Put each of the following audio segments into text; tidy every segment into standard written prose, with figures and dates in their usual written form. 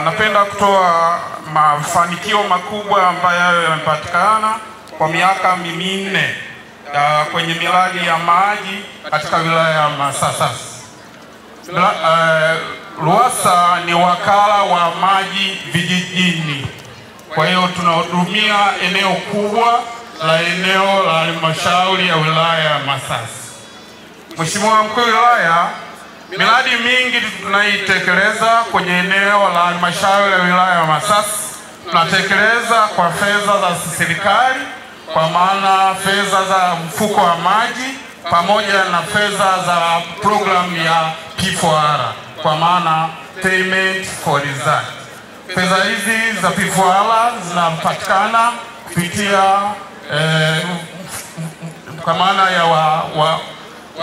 Napenda kutoa mafanikio makubwa ambayo yamepatikana kwa miaka minne kwenye miradi ya maji katika wilaya ya Masasi. RUWASA ni wakala wa maji vijijini. Kwa hiyo tunahudumia eneo kubwa la eneo la halmashauri ya wilaya ya Masasi. Mheshimiwa Mkuu wa Wilaya, miradi mingi tunaitekeleza kwenye eneo la halmashauri ya wilaya ya Masasi. Tunatekeleza kwa fedha za serikali, kwa maana fedha za mfuko wa maji pamoja na fedha za programu ya P4R, kwa maana payment for result. Fedha hizi za P4R zinapatikana kupitia kwa maana ya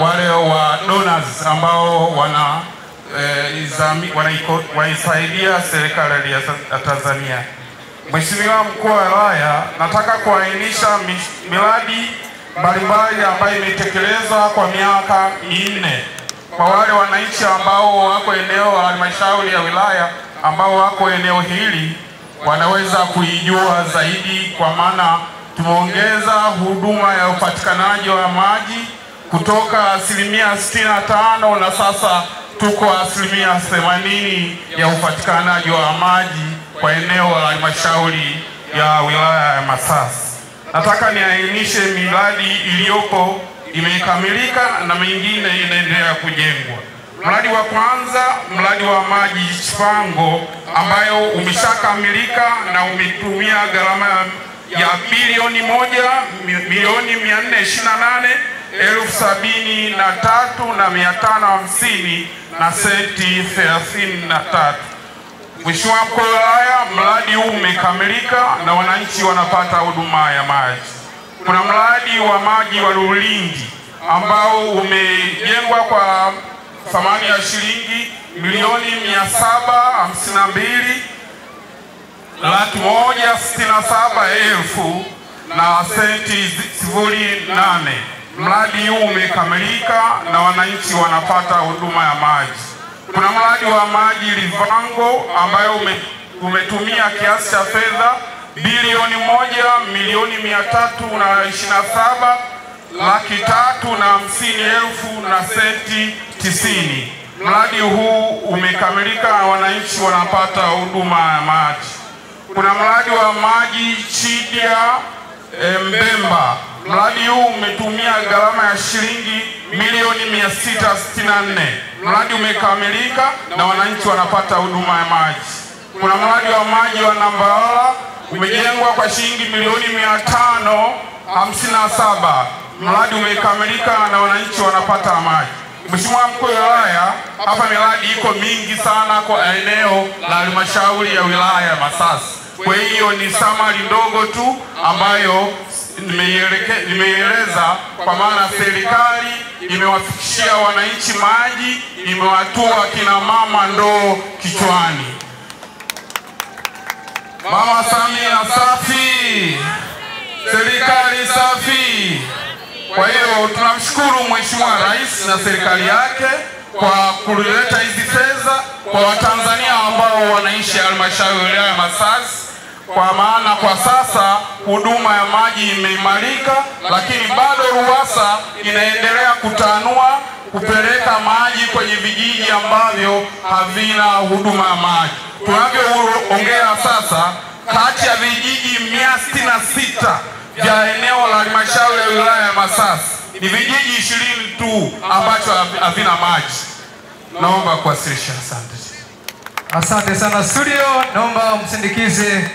wale wa donors ambao wanaisaidia serikali ya Tanzania. Mheshimiwa Mkuu wa Wilaya, nataka kuainisha miradi mbalimbali ambayo imetekelezwa kwa miaka minne. Kwa wale wananchi ambao wako eneo la halmashauri ya wilaya ambao wako eneo hili wanaweza kuijua zaidi, kwa maana tumeongeza huduma ya upatikanaji wa maji kutoka 65% na sasa tuko 80% ya upatikanaji wa maji kwa eneo la halmashauri ya wilaya ya Masasi. Nataka niainishe miradi iliyopo imekamilika na mingine inaendelea kujengwa. Mradi wa kwanza, mradi wa maji Chipango, ambayo umeshakamilika na umetumia gharama ya bilioni 1,428,073,550 na senti 33. Mheshimiwa Mkuu wa Wilaya, mradi huu umekamilika na wananchi wanapata huduma ya maji. Kuna mradi wa maji wa Lulindi ambao umejengwa kwa thamani ya shilingi milioni 752,167,000 na senti 08. Mradi huu umekamilika na wananchi wanapata huduma ya maji. Kuna mradi wa maji Livango ambayo umetumia kiasi cha fedha bilioni 1,327,350,000 na senti 90. Mradi huu umekamilika na wananchi wanapata huduma ya maji. Kuna mradi wa maji Chidia Mbemba. Mradi huu umetumia gharama ya shilingi milioni 664. Mradi umekamilika na wananchi wanapata huduma ya maji. Kuna mradi wa maji wa Nambala umejengwa kwa shilingi milioni 557. Mradi umekamilika na wananchi wanapata maji. Mheshimiwa Mkuu wa Wilaya, hapa miradi iko mingi sana kwa eneo la halmashauri ya wilaya ya Masasi. Kwa hiyo ni samari ndogo tu ambayo nimeeleza, kwa maana serikali imewafikishia wananchi maji, imewatua kina mama ndoo kichwani. Mama Samia safi, serikali safi. Kwa hiyo tunamshukuru Mheshimiwa Rais na serikali yake kwa kuleta hizi fedha kwa Watanzania ambao wanaishi halmashauri ya Masasi, kwa maana kwa sasa huduma ya maji imeimarika, lakini bado RUWASA inaendelea kutanua kupeleka maji kwenye vijiji ambavyo havina huduma ya maji. Tunavyoongea sasa, kati ya vijiji 166 vya eneo la halmashauri ya wilaya ya Masasi ni vijiji 20 tu ambacho havina maji. Naomba kuwasilisha. Asante. Asante sana studio, naomba msindikize